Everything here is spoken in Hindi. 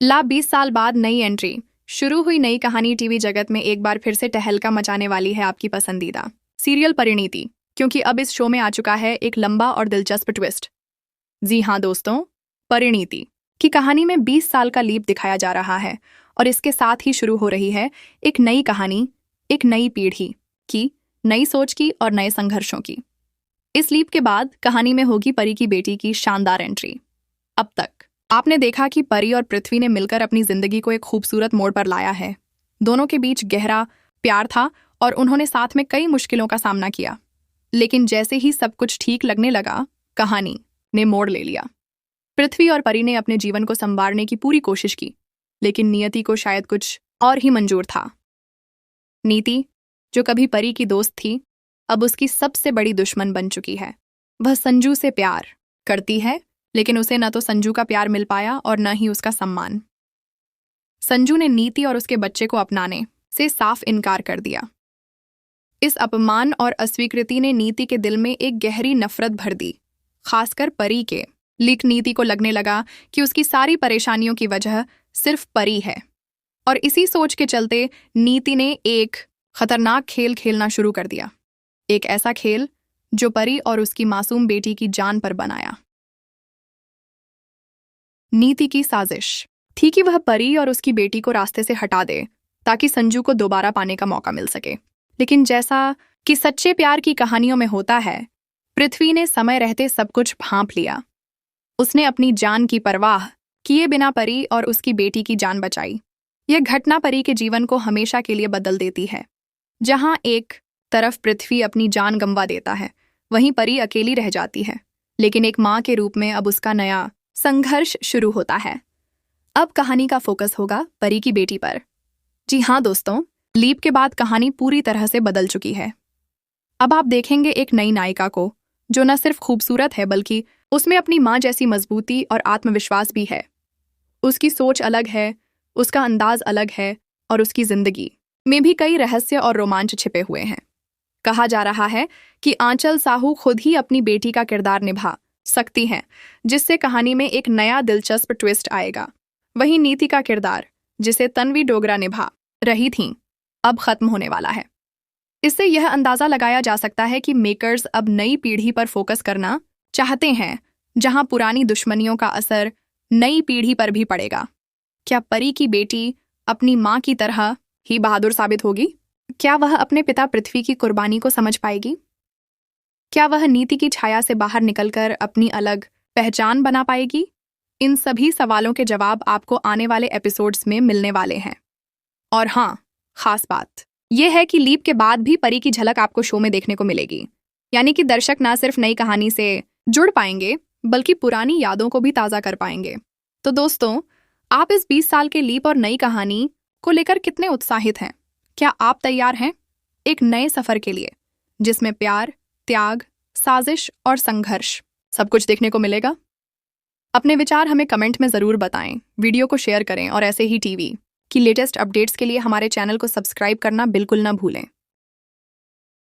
ला 20 साल बाद नई एंट्री। शुरू हुई नई कहानी टीवी जगत में एक बार फिर से तहलका मचाने वाली है आपकी पसंदीदा सीरियल परिणीति, क्योंकि अब इस शो में आ चुका है एक लंबा और दिलचस्प ट्विस्ट। जी हाँ दोस्तों, परिणीति की कहानी में 20 साल का लीप दिखाया जा रहा है और इसके साथ ही शुरू हो रही है एक नई कहानी, एक नई पीढ़ी की, नई सोच की और नए संघर्षों की। इस लीप के बाद कहानी में होगी परी की बेटी की शानदार एंट्री। अब तक आपने देखा कि परी और पृथ्वी ने मिलकर अपनी जिंदगी को एक खूबसूरत मोड़ पर लाया है। दोनों के बीच गहरा प्यार था और उन्होंने साथ में कई मुश्किलों का सामना किया। लेकिन जैसे ही सब कुछ ठीक लगने लगा, कहानी ने मोड़ ले लिया। पृथ्वी और परी ने अपने जीवन को संवारने की पूरी कोशिश की, लेकिन नियति को शायद कुछ और ही मंजूर था। नीति, जो कभी परी की दोस्त थी, अब उसकी सबसे बड़ी दुश्मन बन चुकी है। वह संजू से प्यार करती है, लेकिन उसे न तो संजू का प्यार मिल पाया और न ही उसका सम्मान। संजू ने नीति और उसके बच्चे को अपनाने से साफ इनकार कर दिया। इस अपमान और अस्वीकृति ने नीति के दिल में एक गहरी नफरत भर दी, खासकर परी के। लेकिन नीति को लगने लगा कि उसकी सारी परेशानियों की वजह सिर्फ परी है, और इसी सोच के चलते नीति ने एक खतरनाक खेल खेलना शुरू कर दिया। एक ऐसा खेल जो परी और उसकी मासूम बेटी की जान पर बनाया। नीति की साजिश थी कि वह परी और उसकी बेटी को रास्ते से हटा दे ताकि संजू को दोबारा पाने का मौका मिल सके। लेकिन जैसा कि सच्चे प्यार की कहानियों में होता है, पृथ्वी ने समय रहते सब कुछ भांप लिया। उसने अपनी जान की परवाह किए बिना परी और उसकी बेटी की जान बचाई। यह घटना परी के जीवन को हमेशा के लिए बदल देती है। जहां एक तरफ पृथ्वी अपनी जान गंवा देता है, वहीं परी अकेली रह जाती है। लेकिन एक माँ के रूप में अब उसका नया संघर्ष शुरू होता है। अब कहानी का फोकस होगा परी की बेटी पर। जी हाँ दोस्तों, लीप के बाद कहानी पूरी तरह से बदल चुकी है। अब आप देखेंगे एक नई नायिका को, जो न सिर्फ खूबसूरत है बल्कि उसमें अपनी माँ जैसी मजबूती और आत्मविश्वास भी है। उसकी सोच अलग है, उसका अंदाज अलग है और उसकी जिंदगी में भी कई रहस्य और रोमांच छिपे हुए हैं। कहा जा रहा है कि आंचल साहू खुद ही अपनी बेटी का किरदार निभा सकती हैं, जिससे कहानी में एक नया दिलचस्प ट्विस्ट आएगा। वहीं नीति का किरदार, जिसे तन्वी डोगरा निभा रही थीं, अब खत्म होने वाला है। इससे यह अंदाजा लगाया जा सकता है कि मेकर्स अब नई पीढ़ी पर फोकस करना चाहते हैं, जहां पुरानी दुश्मनियों का असर नई पीढ़ी पर भी पड़ेगा। क्या परी की बेटी अपनी माँ की तरह ही बहादुर साबित होगी? क्या वह अपने पिता पृथ्वी की कुर्बानी को समझ पाएगी? क्या वह नीति की छाया से बाहर निकलकर अपनी अलग पहचान बना पाएगी? इन सभी सवालों के जवाब आपको आने वाले एपिसोड्स में मिलने वाले हैं। और हाँ, खास बात यह है कि लीप के बाद भी परी की झलक आपको शो में देखने को मिलेगी। यानी कि दर्शक न सिर्फ नई कहानी से जुड़ पाएंगे, बल्कि पुरानी यादों को भी ताज़ा कर पाएंगे। तो दोस्तों, आप इस 20 साल के लीप और नई कहानी को लेकर कितने उत्साहित हैं? क्या आप तैयार हैं एक नए सफर के लिए, जिसमें प्यार, त्याग, साजिश और संघर्ष सब कुछ देखने को मिलेगा? अपने विचार हमें कमेंट में ज़रूर बताएं, वीडियो को शेयर करें और ऐसे ही टीवी की लेटेस्ट अपडेट्स के लिए हमारे चैनल को सब्सक्राइब करना बिल्कुल ना भूलें।